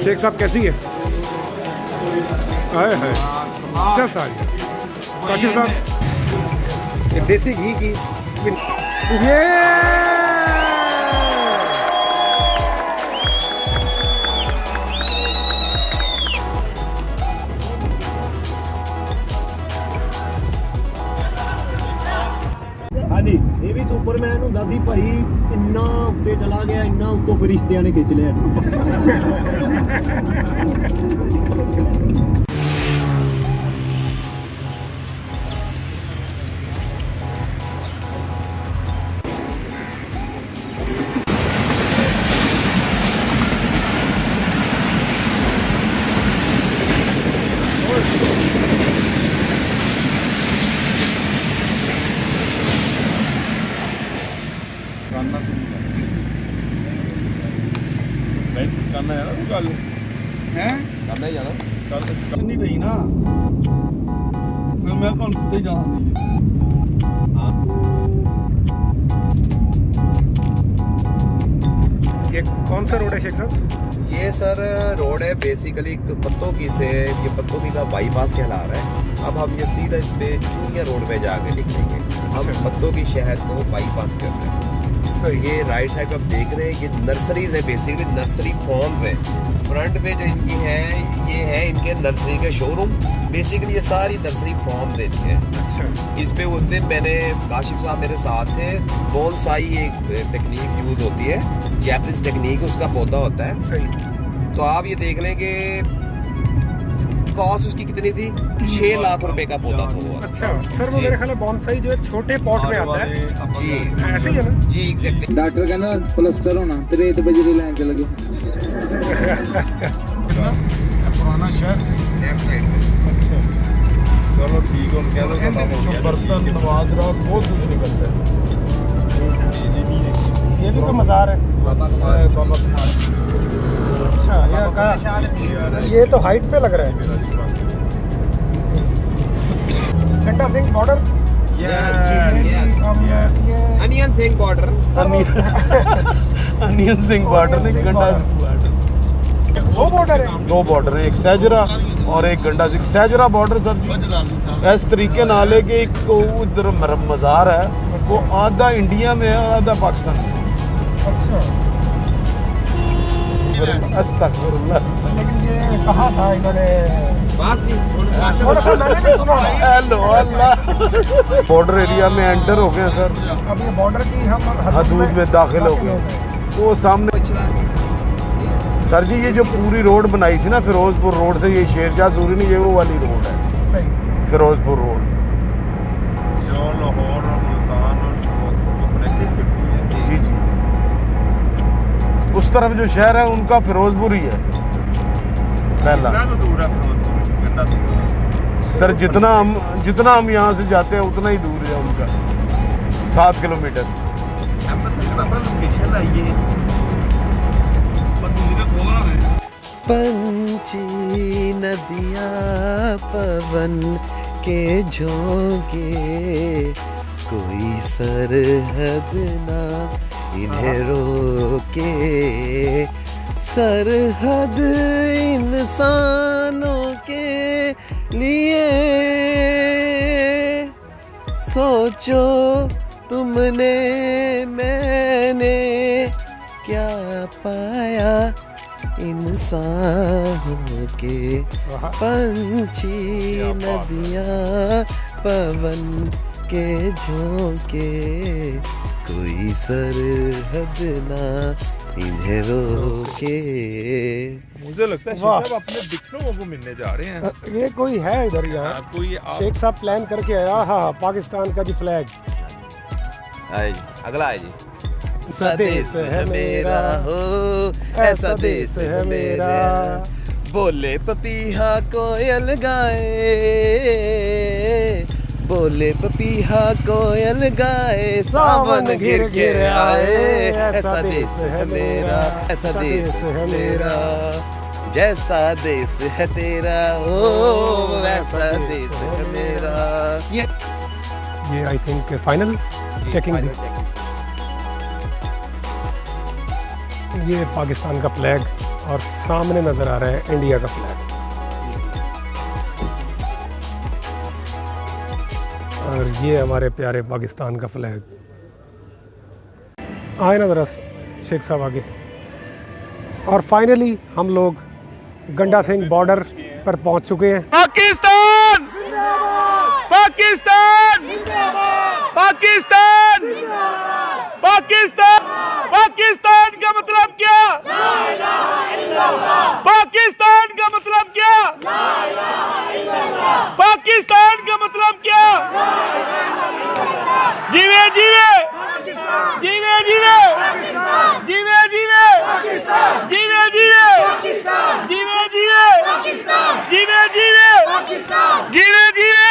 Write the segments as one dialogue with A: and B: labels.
A: शेख साहब कैसी है? आए है क्या सारी काशिफ साहब ये देसी घी की ये
B: ਇਹ ਵੀ ਸੁਪਰਮੈਨ ਹੁੰਦਾ ਸੀ ਭਾਈ, ਇੰਨਾ ਉੱਤੇ ਚਲਾ ਗਿਆ, ਇੰਨਾ ਉੱਤੋਂ ਫਰਿਸ਼ਤਿਆਂ ਨੇ ਖਿੱਚ ਲਿਆ।
C: करना है ना कल
D: हैं
C: करना ही जाना
D: कल नहीं रही ना, फिर मैं कौन सीधे जाना
A: ये कौन सा रोड है शेख साहब?
B: ये सर रोड है बेसिकली पत्तों की से, ये पत्तों की का बाईपास कहला रहा है। अब हम ये सीधा इस पे चूनिया रोड पे जाके लिखेंगे, हम पत्तों की शहर को बाईपास कर रहे हैं। तो ये राइट साइड पे आप देख रहे हैं, ये नर्सरीज है, बेसिकली नर्सरी फॉर्म्स है। फ्रंट पे जो इनकी है, ये है इनके नर्सरी के शोरूम। बेसिकली ये सारी नर्सरी फॉर्म्स देती है। इस पे उस दिन मैंने काशिफ साहब मेरे साथ थे, बोनसाई एक टेक्निक यूज होती है, जैपनीज टेक्निक, उसका पौधा होता है।
A: सही।
B: तो आप ये देख लें कि कॉस्ट उसकी कितनी थी, 6 लाख रुपए का पौधा था वो।
A: अच्छा सर, वो मेरे ख्याल में बॉन्साई जो है छोटे पॉट में आता है
B: जी,
A: ऐसे ही है ना?
B: जी एग्जैक्टली।
E: डॉक्टर कहना प्लास्टर होना तेरे 1 बजे लाइन चल गए।
D: पुराना शहर
A: अच्छा
C: चलो ठीक है, कह लो खत्म हो गया।
D: बर्तन नवाज रहा बहुत कुछ निकलता है।
A: ये भी तो मज़ार है।
D: बाबा
A: अच्छा ये तो हाइट पे लग रहा है। घंटा Singh border,
B: onion Singh border,
D: onion Singh border नहीं, गंडा
A: दो बॉर्डर है।
D: 2 बॉर्डर है, एक सहजरा और एक गंडा सिंह। सहजरा बॉर्डर सर इस तरीके नाल है कि एक उधर मज़ार है, वो आधा इंडिया में है और आधा पाकिस्तान में। अस्तगफिरुल्लाह।
A: लेकिन ये कहा था इन्होंने,
B: बस
A: मैंने भी सुना है।
D: हेलो अल्लाह। बॉर्डर एरिया में एंटर हो गए सर,
A: अब ये बॉर्डर की हम
D: हदूद में दाखिल हो गए। वो सामने सर जी ये जो पूरी रोड बनाई थी ना फिरोजपुर रोड से, ये शेरशाह सूरी नहीं, ये वो वाली रोड है
A: सही।
D: फिरोजपुर रोड।
C: जो लाहौर और मुल्तान और कनेक्टेड करती है।
D: जी जी, उस तरफ जो शहर है उनका फिरोजपुर ही है पहला।
C: कितना तो दूर है फिरोजपुर से गंडा सिंह?
D: सर जितना हम यहाँ से जाते हैं उतना ही दूर है उनका, 7 किलोमीटर।
C: लोकेशन है ये
F: पंछी नदियाँ पवन के झोंके, कोई सरहद ना इन्हें रोके, सरहद इंसानों के लिए। सोचो तुमने मैंने क्या पाया इंसान के, पंछी नदियाँ पवन के झोंके, कोई सरहद ना इन्हें रोके।
C: मुझे लगता है
A: वाह।
C: शेख साहब अपने दिखनों को मिलने जा रहे हैं।
A: ये कोई है इधर यहाँ,
C: आपको ये आप
A: शेख साहब प्लान करके आया। हाँ, पाकिस्तान का जी फ्लैग।
B: आए जी, अगला है जी।
A: ऐसा देश है मेरा
F: हो,
A: ऐसा देश है मेरा,
F: बोले पपीहा कोयल गाए, बोले पपीहा कोयल गाए, सावन घिर घिर आए। ऐसा देश है मेरा, ऐसा देश है मेरा, जैसा देश है तेरा, ओ वैसा देश है मेरा।
A: ये आई थिंक फाइनल चेकिंग थी। ये पाकिस्तान का फ्लैग और सामने नज़र आ रहा है इंडिया का फ्लैग। और ये हमारे प्यारे पाकिस्तान का फ्लैग। आए ना ज़रा शेख साहब आगे। और फाइनली हम लोग गंडा सिंह बॉर्डर पर पहुंच चुके हैं।
D: पाकिस्तान पाकिस्तान पाकिस्तान पाकिस्तान पाकिस्तान का मतलब क्या? पाकिस्तान का मतलब क्या? पाकिस्तान का मतलब क्या? जीवे जीवे जीवे जीवे जीवे जीवे जीवे जीवे जीवे जीवे जीवे जीवे जीवे जीवे।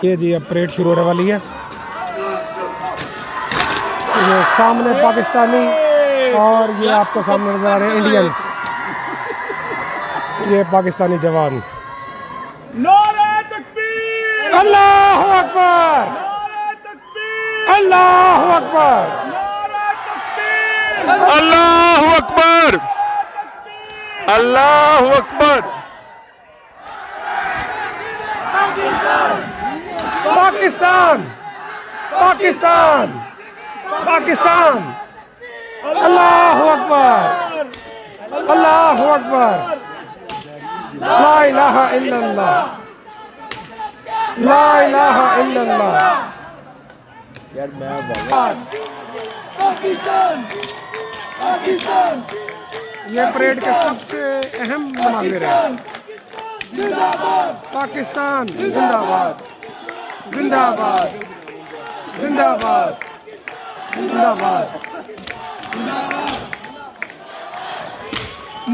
A: ये जी अब परेड शुरू होने वाली है। ये सामने पाकिस्तानी और ये आपको सामने नजर आ रहे हैं इंडियंस। ये पाकिस्तानी जवान।
D: नारे तकबीर!
A: अल्लाहु अकबर! अल्लाहु अकबर!
D: अल्लाहु अकबर! अल्लाहु अकबर!
A: पाकिस्तान पाकिस्तान पाकिस्तान! अल्लाहु अकबर! अल्लाहु अकबर! ला इलाहा इल्लल्लाह! ला इलाहा इल्लल्लाह! पाकिस्तान पाकिस्तान! ये परेड के सबसे अहम मुनाज़िर हैं। पाकिस्तान जिंदाबाद जिंदाबाद जिंदाबाद जिंदाबाद!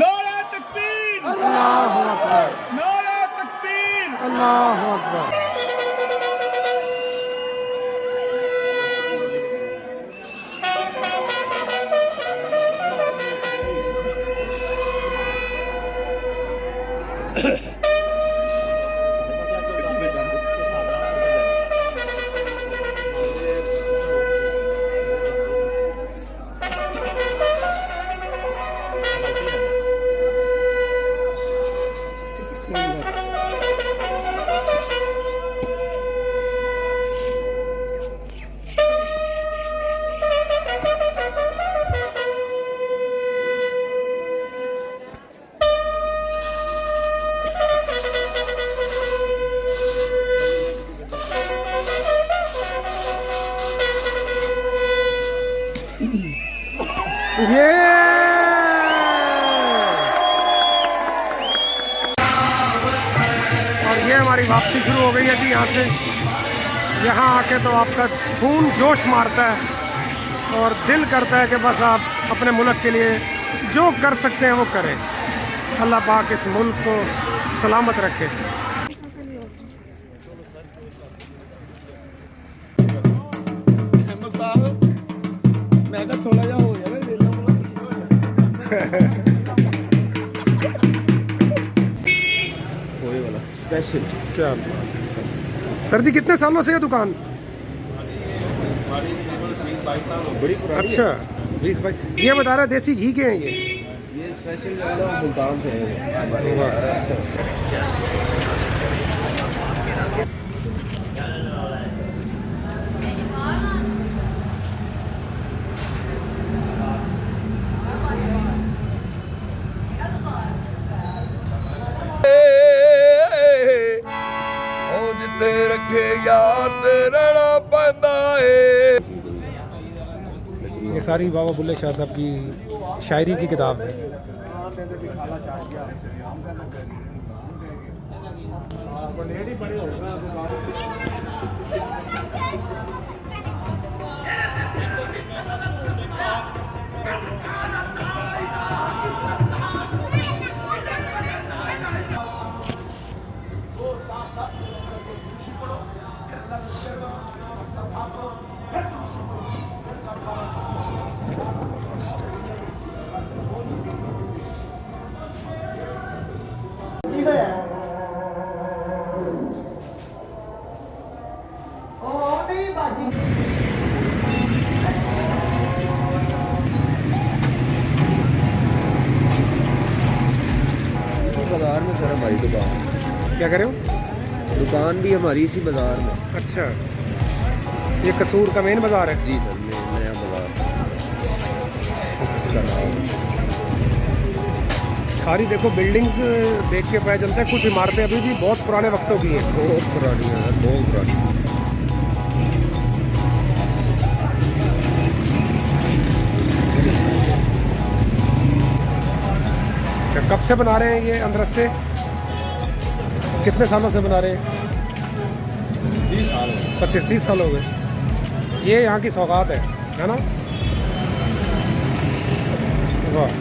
D: नारे तकबीर!
A: अल्लाहु अकबर!
D: नारे तकबीर!
A: अल्लाहु अकबर! ये और ये हमारी वापसी शुरू हो गई है जी। यहाँ से यहाँ आके तो आपका खून जोश मारता है और दिल करता है कि बस आप अपने मुल्क के लिए जो कर सकते हैं वो करें। अल्लाह पाक इस मुल्क को सलामत रखे।
D: थोड़ा जा हो गया स्पेशल।
A: क्या बात है। सर जी कितने सालों से ये दुकान? अच्छा 20-22। ये बता रहा देसी घी के हैं
F: ये स्पेशल जो है ना मुल्तान से
D: रखे यार रहना पैंदा है।
A: ये सारी बाबा बुल्ले शाह साहब की शायरी की किताब है।
F: बाजार में सर हमारी दुकान,
A: क्या कह रहे हो?
F: दुकान भी हमारी इसी बाजार में।
A: अच्छा, ये कसूर का मेन बाजार है?
F: जी सर, नया बाजार इसका नाम।
A: सारी देखो बिल्डिंग्स देख के पता चलता है कुछ इमारतें अभी भी बहुत पुराने वक्तों की हैं।
F: बहुत पुरानी है, बहुत पुरानी।
A: अच्छा, कब से बना रहे हैं ये अंदर से? कितने सालों से बना रहे हैं? 25-30 साल हो गए। ये यहाँ की सौगात है ना? वाह।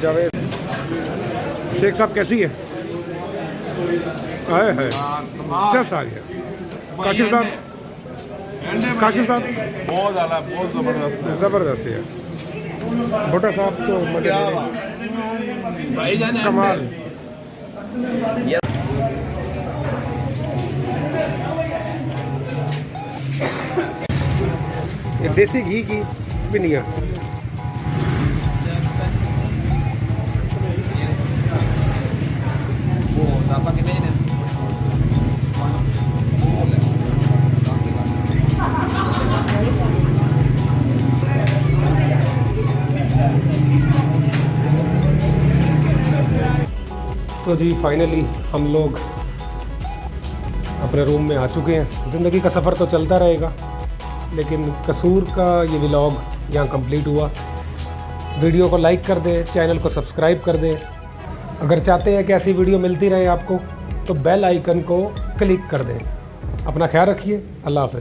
A: जावेद शेख साहब कैसी है? आए है जस्ट आ गया। काशिफ साहब, काशिफ साहब
C: बहुत ज़्यादा, बहुत ज़बरदस्त है।
A: ज़बरदस्त है। भुट्टा साहब तो कमाल। ये देसी घी की पिनिया। तो जी फाइनली हम लोग अपने रूम में आ चुके हैं। ज़िंदगी का सफ़र तो चलता रहेगा, लेकिन कसूर का ये व्लॉग यहाँ कंप्लीट हुआ। वीडियो को लाइक कर दें, चैनल को सब्सक्राइब कर दें। अगर चाहते हैं कि ऐसी वीडियो मिलती रहे आपको तो बेल आइकन को क्लिक कर दें। अपना ख्याल रखिए। अल्लाह हाफ़िज़।